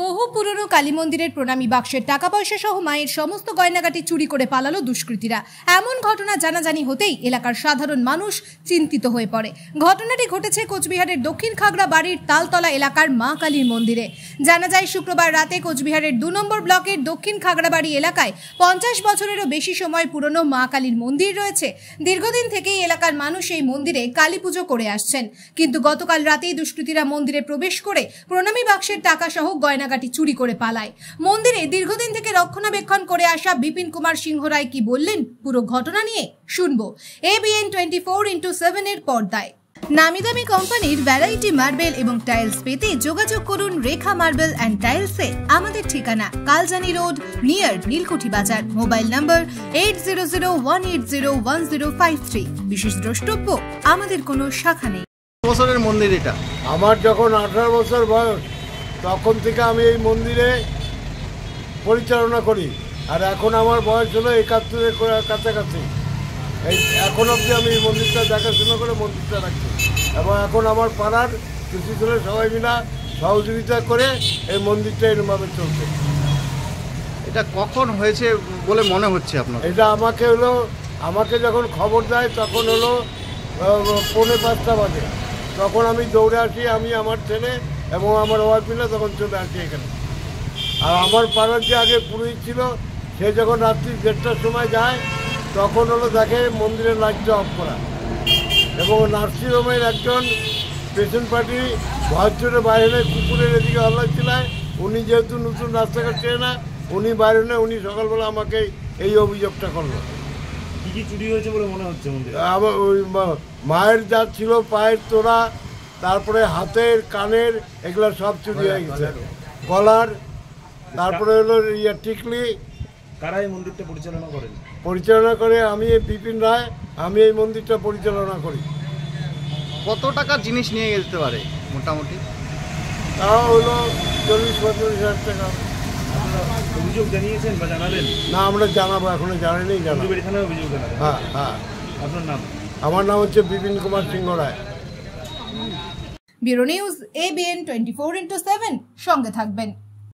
বহু পুরনো কালী মন্দিরের প্রণামী বাক্সের টাকা পয়সা সহ মায়ের সমস্ত গয়নাগাটি চুরি করে পালালো দুষ্কৃতীরা। এমন ঘটনা জানাজানি হতেই এলাকার সাধারণ মানুষ চিন্তিত হয়ে পড়ে। ঘটনাটি ঘটেছে কোচবিহারের দক্ষিণ খাগড়া বাড়ির তালতলা এলাকার মা কালীর মন্দিরে। জানা যায় শুক্রবার রাতে কোচবিহারের 2 নম্বর ব্লকের দক্ষিণ খাগড়াবাড়ি এলাকায় 50 বছরেরও বেশি সময় পুরনো মা কালীর মন্দির রয়েছে। দীর্ঘদিন থেকেই এলাকার মানুষ এই মন্দিরে কালী পুজো করে আসছেন, কিন্তু গতকাল রাতেই দুষ্কৃতীরা মন্দিরে প্রবেশ করে প্রণামী বাক্সের টাকা সহ গয়নাগাটি চুরি করে পালায়। মন্দিরে দীর্ঘদিন থেকে রক্ষণাবেক্ষণ করে আসা বিপিন কুমার সিংহ রায় কি বললেন পুরো ঘটনা নিয়ে শুনবো ABN 24x7 এর পর্দায়। নামিদামি কোম্পানির ভ্যারাইটি মার্বেল এবং টাইলস পেতে যোগাযোগ করুন রেখা মার্বেল অ্যান্ড টাইলসে। আমাদের ঠিকানা কালজানি রোড নিয়ার নীলকুঠি বাজার। মোবাইল নম্বর 8001801053। বিশেষ দ্রষ্টব্য, আমাদের কোনো শাখা নেই। বছরের মন্দির এটা। আমার যখন 18 বছর বয়স তখন থেকে আমি এই মন্দিরে পরিচালনা করি, আর এখন আমার বয়স হলো 71-এর কাছাকাছি। এই এখন অবধি আমি এই মন্দিরটা দেখাশোনা করে মন্দিরটা রাখছি, এবং এখন আমার পাড়ার কিছু ছেলে সবাই মিলা সহযোগিতা করে এই মন্দিরটা এরকমভাবে চলছে। এটা কখন হয়েছে বলে মনে হচ্ছে আপনার? এটা আমাকে যখন খবর দেয় তখন হলো 4:45 বাজে। তখন আমি দৌড়ে আসি, আমি আমার ছেলে এবং আমার ওয়াইফ মিলে তখন চলে আসি এখানে। আর আমার পাড়ার যে আগে পুরোহিত ছিল সে যখন রাত্রি 1:30টার সময় যায় তখন হলো দেখে মন্দিরের লাইটটা অফ করা, এবং নার্সিংহোমের একজন পেশেন্ট পার্টি ভয়চরে বাইরে কুকুরের এদিকে হল্লা ছিলায়। উনি যেহেতু নতুন রাস্তাঘাট চেয়ে না, উনি বাইরে নেই, উনি সকালবেলা আমাকে এই অভিযোগটা করলো। কি কি চুরি হয়েছে বলে মনে হচ্ছে? আমার ওই মায়ের যা ছিল পায়ের তোড়া, তারপরে হাতের কানের এগুলো সব চুরি হয়ে গেছে, গলার, তারপরে হলো টিকলি। কারা এই মন্দিরটা পরিচালনা করে আমি বিপিন রায়, আমি এই মন্দিরটা পরিচালনা করি। কত টাকার জিনিস নিয়ে যেতে পারে মোটামুটি? তাও হলো 40-45 হাজার টাকা। অভিযোগ জানিয়েছেন বা জানালেন? না, আমরা জানাবো, এখনো জানাইনি। জানাবো। হ্যাঁ হ্যাঁ। আপনার নাম? আমার নাম হচ্ছে বিপিন কুমার সিংহ রায়। ব্যুরো নিউজ ABN 24x7, সঙ্গে থাকবেন।